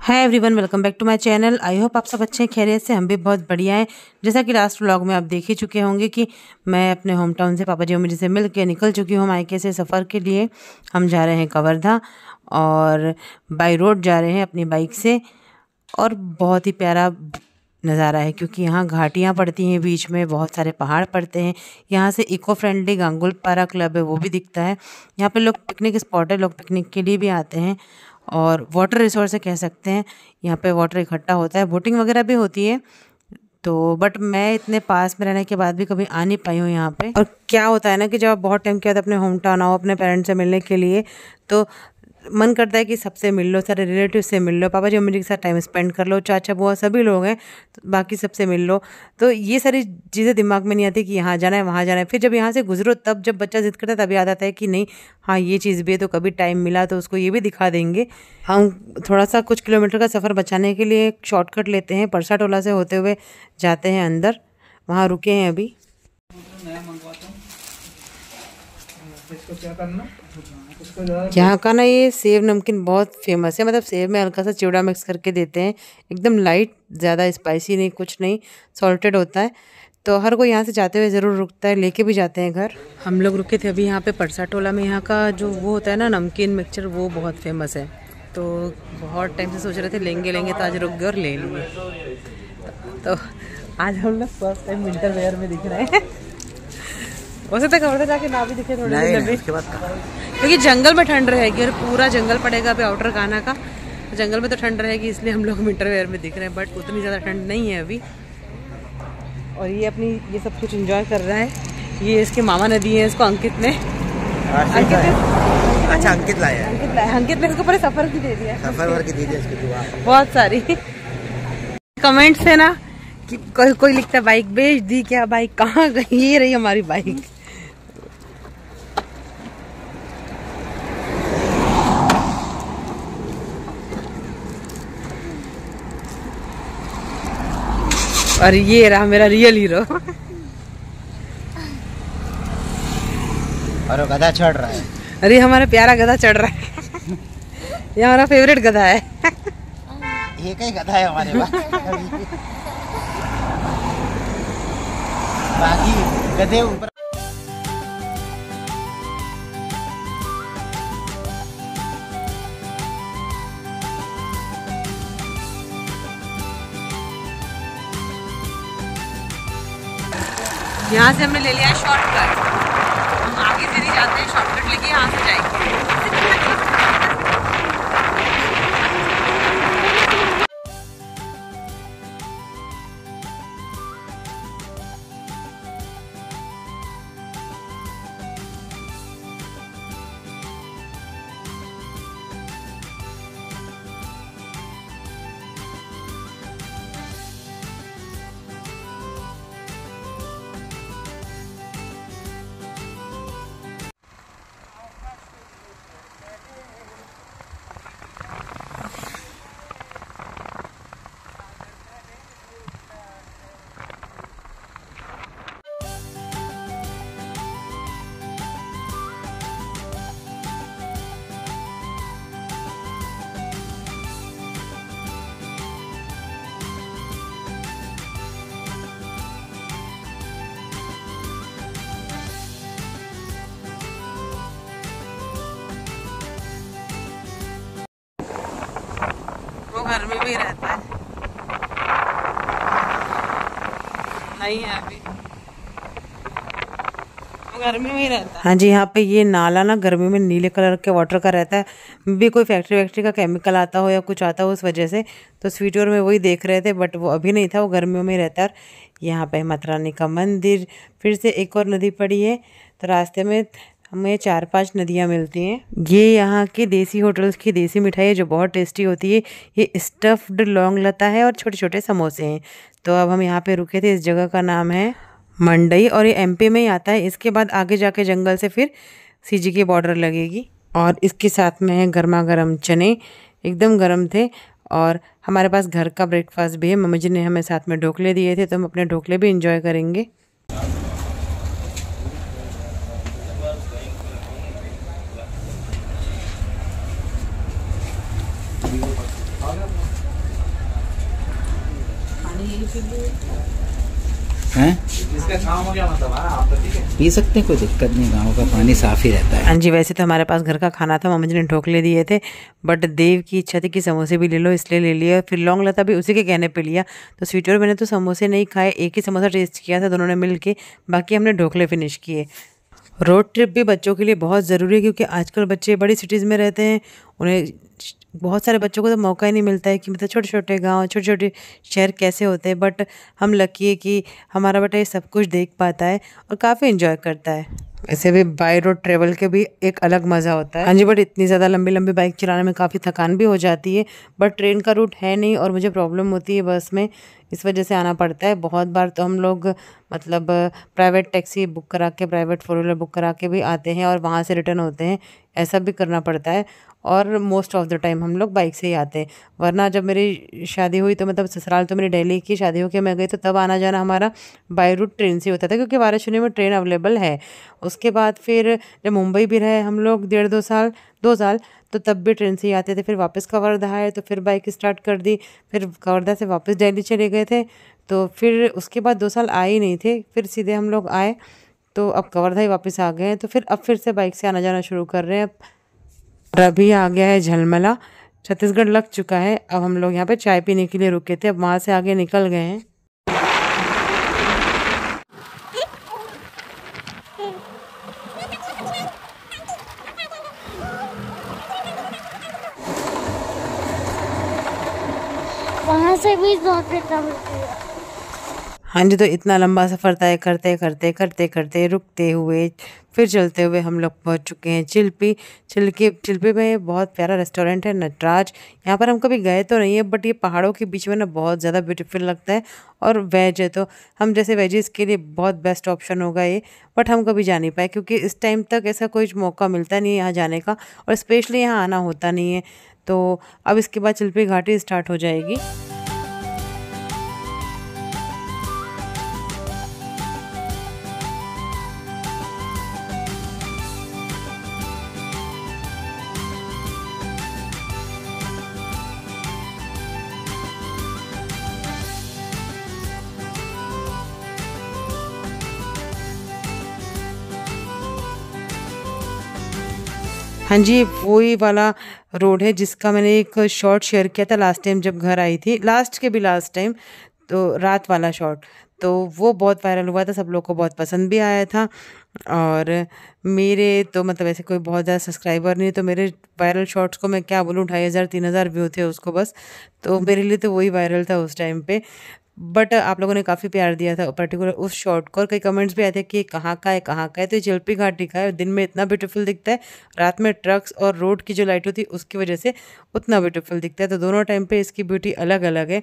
Hi everyone, welcome back to my channel. I hope आप सब अच्छे हैं, खैरियत से। हम भी बहुत बढ़िया हैं। जैसा कि लास्ट व्लॉग में आप देख ही चुके होंगे कि मैं अपने होम टाउन से पापा जी मम्मी जी से मिल के निकल चुकी हूँ मायके से सफ़र के लिए। हम जा रहे हैं कवर्धा और बाई रोड जा रहे हैं अपनी बाइक से। और बहुत ही प्यारा नज़ारा है क्योंकि यहाँ घाटियाँ पड़ती हैं, बीच में बहुत सारे पहाड़ पड़ते हैं। यहाँ से इको फ्रेंडली गांगुलपारा क्लब है वो भी दिखता है। यहाँ पे लोग पिकनिक स्पॉट है, लोग पिकनिक के लिए भी आते हैं और वाटर रिसोर्स कह सकते हैं। यहाँ पे वाटर इकट्ठा होता है, बोटिंग वगैरह भी होती है। तो बट मैं इतने पास में रहने के बाद भी कभी आ नहीं पाई हूँ यहाँ पे। और क्या होता है ना कि जब आप बहुत टाइम के बाद अपने होम टाउन आओ अपने पेरेंट्स से मिलने के लिए, तो मन करता है कि सबसे मिल लो, सारे रिलेटिव से मिल लो, पापा जी मम्मी जी के साथ टाइम स्पेंड कर लो, चाचा बुआ सभी लोग हैं तो बाकी सबसे मिल लो। तो ये सारी चीज़ें दिमाग में नहीं आती कि यहाँ जाना है वहाँ जाना है। फिर जब यहाँ से गुजरो तब जब बच्चा जिद करता है तब याद आता है कि नहीं, हाँ ये चीज़ भी है, तो कभी टाइम मिला तो उसको ये भी दिखा देंगे। हम थोड़ा सा कुछ किलोमीटर का सफ़र बचाने के लिए एक शॉर्टकट लेते हैं, परसा टोला से होते हुए जाते हैं अंदर। वहाँ रुके हैं अभी। यहाँ का ना ये सेव नमकीन बहुत फेमस है। मतलब सेव में हल्का सा चिवड़ा मिक्स करके देते हैं, एकदम लाइट, ज़्यादा स्पाइसी नहीं, कुछ नहीं, सॉल्टेड होता है। तो हर कोई यहाँ से जाते हुए ज़रूर रुकता है, लेके भी जाते हैं घर। हम लोग रुके थे अभी यहाँ पे परसा टोला में। यहाँ का जो वो होता है ना नमकीन मिक्सचर, वो बहुत फेमस है। तो बहुत टाइम से सोच रहे थे लेंगे लेंगे, तो आज रुक गए और ले लिए। तो आज हम लोग फर्स्ट टाइम विंटर वेयर में दिख रहे हैं। हो सकता है कवर्धा जाके ना भी दिखे थोड़ी देर में, क्योंकि जंगल में ठंड रहेगी और पूरा जंगल पड़ेगा अभी आउटर काना का। जंगल में तो ठंड रहेगी, इसलिए हम लोग विंटर वेयर में दिख रहे हैं। बट उतनी ज़्यादा ठंड नहीं है अभी। और ये अपनी ये सब कुछ एंजॉय कर रहा है। ये इसके मामा ने दी है इसको, अंकित ने। अच्छा, अंकित लाया है। अंकित ने इसको पूरे सफर की दे दिया, सफर की दे दिया इसकी दुआ। बहुत सारी कमेंट्स है ना कि कोई लिखता है बाइक बेच दी क्या, बाइक कहाँ गई, ये रही हमारी बाइक। और ये रहा मेरा रियल हीरो। और वो गधा चढ़ रहा है। अरे हमारा प्यारा गधा चढ़ रहा है। ये हमारा फेवरेट गधा है। एक ही गधा है हमारे पास, बाकी गधे ऊपर। यहाँ से हमने ले लिया है शॉर्टकट। हम आगे से नहीं जाते हैं, शॉर्टकट लेके यहाँ से जाएंगे। घर में भी रहता है, नहीं है अभी, गर्मी में ही रहता है। हाँ जी, यहाँ पे ये नाला ना गर्मी में नीले कलर के वाटर का रहता है। भी कोई फैक्ट्री वैक्ट्री का केमिकल आता हो या कुछ आता हो उस वजह से। तो इस वीडियो में वही देख रहे थे, बट वो अभी नहीं था, वो गर्मियों में ही रहता है। यहाँ पे माता रानी का मंदिर, फिर से एक और नदी पड़ी है। तो रास्ते में हमें 4-5 नदियाँ मिलती हैं। ये यहाँ के देसी होटल्स की देसी मिठाई है जो बहुत टेस्टी होती है। ये स्टफ्ड लौंग लता है और छोटे छोटे समोसे हैं। तो अब हम यहाँ पे रुके थे, इस जगह का नाम है मंडई और ये एमपी में ही आता है। इसके बाद आगे जाके जंगल से फिर सीजी की बॉर्डर लगेगी। और इसके साथ में है गर्मा गर्म चने, एकदम गर्म थे। और हमारे पास घर का ब्रेकफास्ट भी है। मम्मी जी ने हमें साथ में ढोकले दिए थे, तो हम अपने ढोकले भी इंजॉय करेंगे। हैं? इसका काम हो गया मतलब आप तो ठीक है। पी सकते हैं, कोई दिक्कत नहीं, गाँव का पानी साफ ही रहता है। हाँ जी, वैसे तो हमारे पास घर का खाना था, मम्मी जी ने ढोकले दिए थे, बट देव की इच्छा थी कि समोसे भी ले लो, इसलिए ले लिया। फिर लौंग लता भी उसी के कहने पे लिया। तो स्वीटी और मैंने तो समोसे नहीं खाए, एक ही समोसा टेस्ट किया था दोनों ने मिल के, बाकी हमने ढोकले फिनिश किए। रोड ट्रिप भी बच्चों के लिए बहुत ज़रूरी है, क्योंकि आजकल बच्चे बड़ी सिटीज़ में रहते हैं। उन्हें बहुत सारे बच्चों को तो मौका ही नहीं मिलता है कि मतलब छोटे छोटे गांव, छोटे छोटे शहर कैसे होते हैं। बट हम लकी है कि हमारा बेटा ये सब कुछ देख पाता है और काफ़ी इन्जॉय करता है। वैसे भी बाई रोड ट्रेवल के भी एक अलग मज़ा होता है। हाँ जी, बट इतनी ज़्यादा लंबी लंबी बाइक चलाने में काफ़ी थकान भी हो जाती है। बट ट्रेन का रूट है नहीं और मुझे प्रॉब्लम होती है बस में, इस वजह से आना पड़ता है। बहुत बार तो हम लोग मतलब प्राइवेट टैक्सी बुक करा के, प्राइवेट फोर व्हीलर बुक करा के भी आते हैं और वहाँ से रिटर्न होते हैं, ऐसा भी करना पड़ता है। और मोस्ट ऑफ द टाइम हम लोग बाइक से ही आते हैं। वरना जब मेरी शादी हुई तो मतलब ससुराल तो मेरी दिल्ली की शादी होकर मैं गई, तो तब आना जाना हमारा बाई रूट ट्रेन से होता था, क्योंकि वाराणसी में ट्रेन अवेलेबल है। उसके बाद फिर जब मुंबई भी रहे हम लोग 1.5-2 साल, तो तब भी ट्रेन से ही आते थे। फिर वापस कवर्धा आए तो फिर बाइक स्टार्ट कर दी, फिर कवर्धा से वापस दिल्ली चले गए थे। तो फिर उसके बाद 2 साल आए ही नहीं थे, फिर सीधे हम लोग आए, तो अब कवर्धा ही वापस आ गए हैं। तो फिर अब फिर से बाइक से आना जाना शुरू कर रहे हैं। और अभी आ गया है झलमला, छत्तीसगढ़ लग चुका है। अब हम लोग यहाँ पे चाय पीने के लिए रुके थे, अब वहाँ से आगे निकल गए हैं। वहाँ से भी बहुत मिलती है। हाँ जी, तो इतना लंबा सफ़र तय करते करते करते करते रुकते हुए फिर चलते हुए हम लोग पहुँच चुके हैं चिल्पी। चिल्पी में बहुत प्यारा रेस्टोरेंट है नटराज। यहाँ पर हम कभी गए तो नहीं है, बट ये पहाड़ों के बीच में ना बहुत ज़्यादा ब्यूटीफुल लगता है। और वेज है तो हम जैसे वेजिस के लिए बहुत बेस्ट ऑप्शन होगा ये। बट हम कभी जा नहीं पाए, क्योंकि इस टाइम तक ऐसा कोई मौका मिलता नहीं है यहाँ जाने का, और स्पेशली यहाँ आना होता नहीं है। तो अब इसके बाद चिल्पी घाटी स्टार्ट हो जाएगी। हाँ जी, वही वाला रोड है जिसका मैंने एक शॉट शेयर किया था लास्ट टाइम जब घर आई थी, लास्ट टाइम, तो रात वाला शॉट। तो वो बहुत वायरल हुआ था, सब लोग को बहुत पसंद भी आया था। और मेरे तो मतलब ऐसे कोई बहुत ज़्यादा सब्सक्राइबर नहीं, तो मेरे वायरल शॉट्स को मैं क्या बोलूँ, 2500-3000 व्यू थे उसको बस। तो मेरे लिए तो वही वायरल था उस टाइम पे। बट आप लोगों ने काफ़ी प्यार दिया था पर्टिकुलर उस शॉट को, और कई कमेंट्स भी आए थे कि ये कहाँ का है, कहाँ का है। तो ये चिल्पी घाटी का है, दिन में इतना ब्यूटीफुल दिखता है, रात में ट्रक्स और रोड की जो लाइट होती है उसकी वजह से उतना ब्यूटीफुल दिखता है। तो दोनों टाइम पे इसकी ब्यूटी अलग अलग है।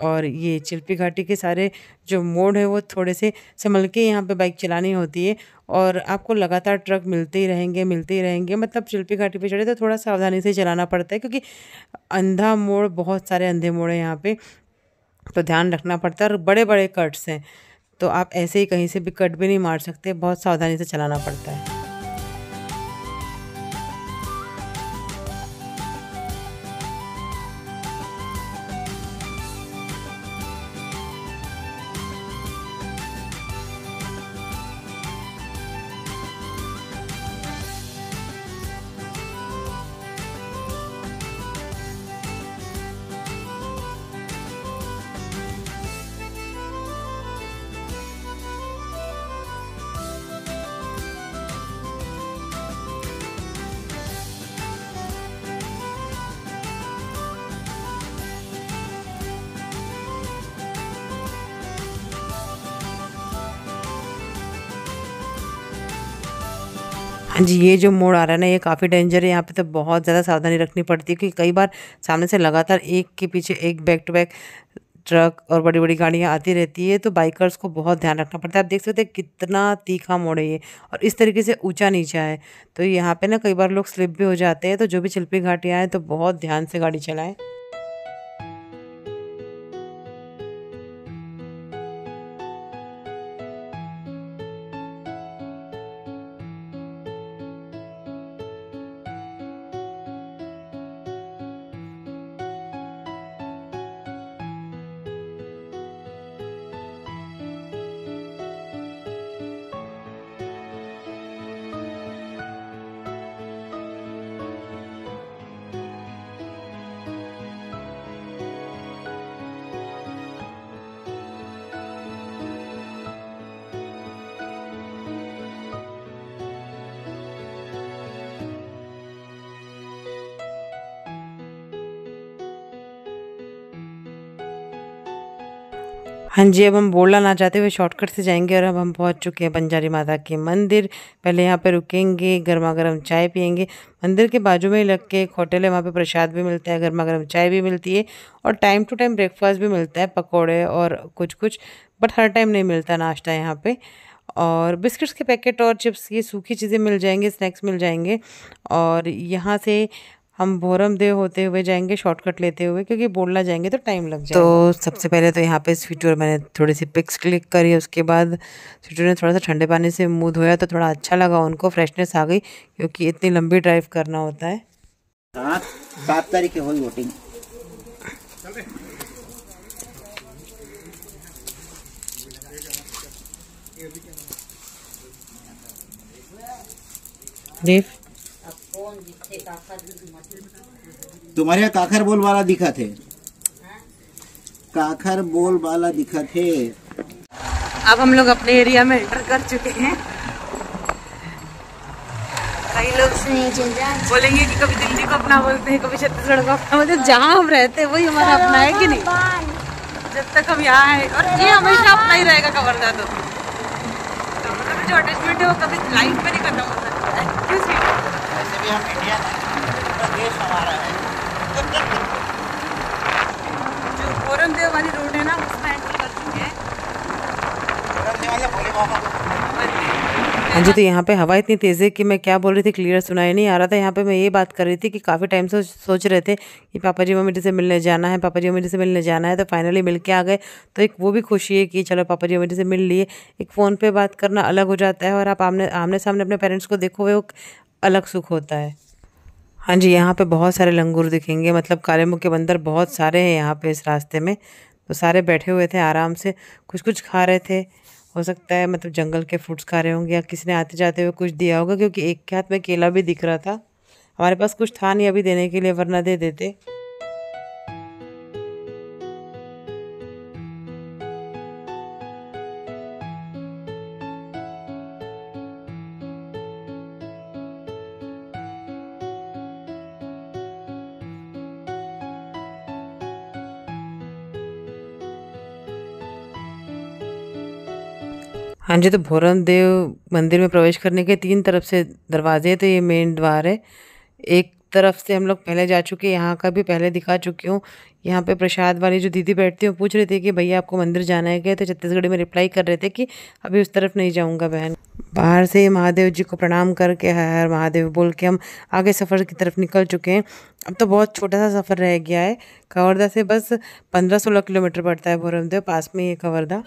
और ये चिल्पी घाटी के सारे जो मोड़ है वो थोड़े से संभल के यहाँ पे बाइक चलानी होती है, और आपको लगातार ट्रक मिलते ही रहेंगे। मतलब चिल्पी घाटी पे चढ़े तो थोड़ा सावधानी से चलाना पड़ता है, क्योंकि अंधा मोड़, बहुत सारे अंधे मोड़ हैं यहाँ पे, तो ध्यान रखना पड़ता है। और बड़े बड़े कट्स हैं, तो आप ऐसे ही कहीं से भी कट भी नहीं मार सकते, बहुत सावधानी से चलाना पड़ता है। हाँ जी, ये जो मोड़ आ रहा है ना, ये काफ़ी डेंजर है। यहाँ पे तो बहुत ज़्यादा सावधानी रखनी पड़ती है, क्योंकि कई बार सामने से लगातार एक के पीछे एक बैक टू बैक ट्रक और बड़ी बड़ी गाड़ियाँ आती रहती है, तो बाइकर्स को बहुत ध्यान रखना पड़ता है। आप देख सकते हैं कितना तीखा मोड़ है ये, और इस तरीके से ऊंचा नीचा है, तो यहाँ पे ना कई बार लोग स्लिप भी हो जाते हैं। तो जो भी चिल्पी घाटी आए तो बहुत ध्यान से गाड़ी चलाएं। हाँ जी, अब हम बोलना ना चाहते हुए शॉर्टकट से जाएंगे और अब हम पहुंच चुके हैं बंजारी माता के मंदिर। पहले यहाँ पे रुकेंगे, गर्मा गर्म चाय पियेंगे। मंदिर के बाजू में ही लग के एक होटल है, वहाँ पे प्रसाद भी मिलता है, गर्मा गर्म चाय भी मिलती है और टाइम टू टाइम ब्रेकफास्ट भी मिलता है, पकौड़े और कुछ कुछ। बट हर टाइम नहीं मिलता नाश्ता यहाँ पे। और बिस्किट्स के पैकेट और चिप्स, ये सूखी चीज़ें मिल जाएंगे, स्नैक्स मिल जाएंगे। और यहाँ से हम भोरम देव होते हुए जाएंगे शॉर्टकट लेते हुए, क्योंकि बोलना जाएंगे तो टाइम लग जाएगा। तो सबसे पहले तो यहाँ पे स्वीटू और मैंने थोड़ी सी पिक्स क्लिक करी। उसके बाद स्वीटू ने थोड़ा सा ठंडे पानी से मुंह धोया तो थोड़ा अच्छा लगा उनको, फ्रेशनेस आ गई, क्योंकि इतनी लंबी ड्राइव करना होता है। 7 तारीख हुई वोटिंग। देव तुम्हारे यहाँ काखर बोल वाला दिखा थे, काखर बोल वाला दिखा थे। अब हम लोग अपने एरिया में एंटर कर चुके हैं। कई लोग बोलेंगे कि कभी दिल्ली को अपना बोलते हैं, कभी छत्तीसगढ़ को अपना बोलते हैं। जहाँ हम रहते हैं वही हमारा अपना है कि नहीं? जब तक हम यहाँ है, और ये हमेशा अपना ही रहेगा कवर्धा। तो मतलब जो अटैचमेंट है वो कभी लाइफ में नहीं खत्म हो सकता है। क्यों वैसे भी हम इंडिया देश हमारा है। जो भोरम देव वाली रोड है ना, उसमें एंटर कर चुके हैं। हाँ जी, तो यहाँ पे हवा इतनी तेज़ है कि मैं क्या बोल रही थी क्लियर सुनाई नहीं आ रहा था। यहाँ पे मैं ये बात कर रही थी कि काफ़ी टाइम से सोच रहे थे कि पापा जी मम्मी जी से मिलने जाना है, पापा जी मम्मी जी से मिलने जाना है। तो फाइनली मिल के आ गए। तो एक वो भी खुशी है कि चलो पापा जी मम्मी जी से मिल लिए। एक फ़ोन पे बात करना अलग हो जाता है, और आप आमने सामने अपने पेरेंट्स को देखो, वो अलग सुख होता है। हाँ जी, यहाँ पे बहुत सारे लंगूर दिखेंगे, मतलब काले मुँह के बंदर बहुत सारे हैं यहाँ पे इस रास्ते में। तो सारे बैठे हुए थे आराम से, कुछ कुछ खा रहे थे। हो सकता है मतलब जंगल के फ्रूट्स खा रहे होंगे, या किसी ने आते जाते हुए कुछ दिया होगा, क्योंकि एक के हाथ में केला भी दिख रहा था। हमारे पास कुछ था नहीं अभी देने के लिए, वरना दे देते। हाँ जी, तो भोरम देव मंदिर में प्रवेश करने के 3 तरफ से दरवाजे हैं। तो ये मेन द्वार है। एक तरफ से हम लोग पहले जा चुके हैं, यहाँ का भी पहले दिखा चुकी हूँ। यहाँ पे प्रसाद वाली जो दीदी बैठती है वो पूछ रही थी कि भैया आपको मंदिर जाना है क्या? तो छत्तीसगढ़ी में रिप्लाई कर रहे थे कि अभी उस तरफ नहीं जाऊँगा बहन। बाहर से महादेव जी को प्रणाम करके हर हर महादेव बोल के हम आगे सफ़र की तरफ निकल चुके हैं। अब तो बहुत छोटा सा सफ़र रह गया है। कवर्धा से बस 15-16 किलोमीटर पड़ता है भोरम देव, पास में ही है कवर्धा।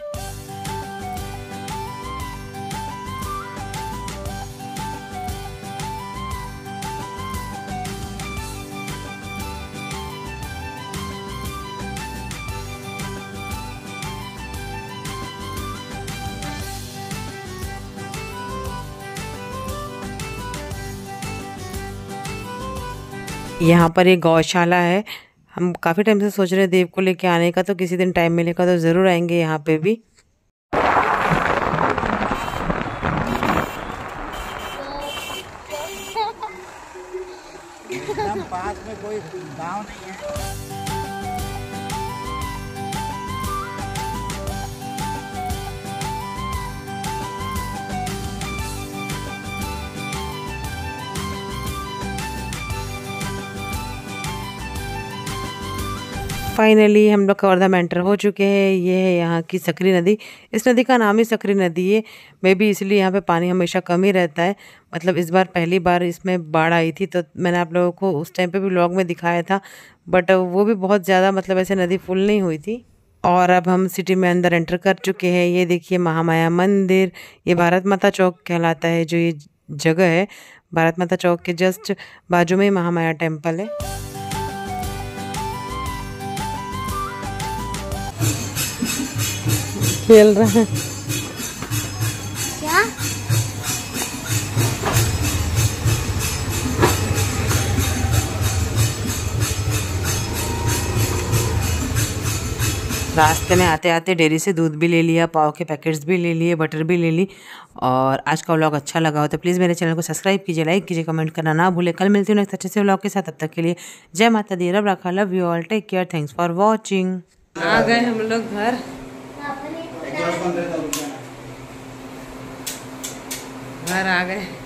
यहाँ पर एक गौशाला है। हम काफ़ी टाइम से सोच रहे हैं देव को लेके आने का, तो किसी दिन टाइम मिलेगा तो ज़रूर आएंगे यहाँ पे भी। एकदम पास में कोई गांव नहीं है। फाइनली हम लोग कवर्धा में एंटर हो चुके हैं। ये है यहाँ की सकरी नदी। इस नदी का नाम ही सकरी नदी है। मे बी इसलिए यहाँ पे पानी हमेशा कम ही रहता है। मतलब इस बार पहली बार इसमें बाढ़ आई थी, तो मैंने आप लोगों को उस टाइम पे भी व्लॉग में दिखाया था, बट वो भी बहुत ज़्यादा मतलब ऐसे नदी फुल नहीं हुई थी। और अब हम सिटी में अंदर एंटर कर चुके हैं। ये देखिए महामाया मंदिर, ये भारत माता चौक कहलाता है जो ये जगह है। भारत माता चौक के जस्ट बाजू में ही महामाया टेम्पल है। खेल रहा है क्या? रास्ते में आते आते डेयरी से दूध भी ले लिया, पाव के पैकेट्स भी ले लिए, बटर भी ले ली। और आज का व्लॉग अच्छा लगा हो तो प्लीज़ मेरे चैनल को सब्सक्राइब कीजिए, लाइक कीजिए, कमेंट करना ना भूले। कल मिलती हूँ नेक्स्ट अच्छे से व्लॉग के साथ। तब तक के लिए जय माता दी, रब रखा, love you all, take care, thanks for watching. आ गए हम लोग घर। घर आ गए।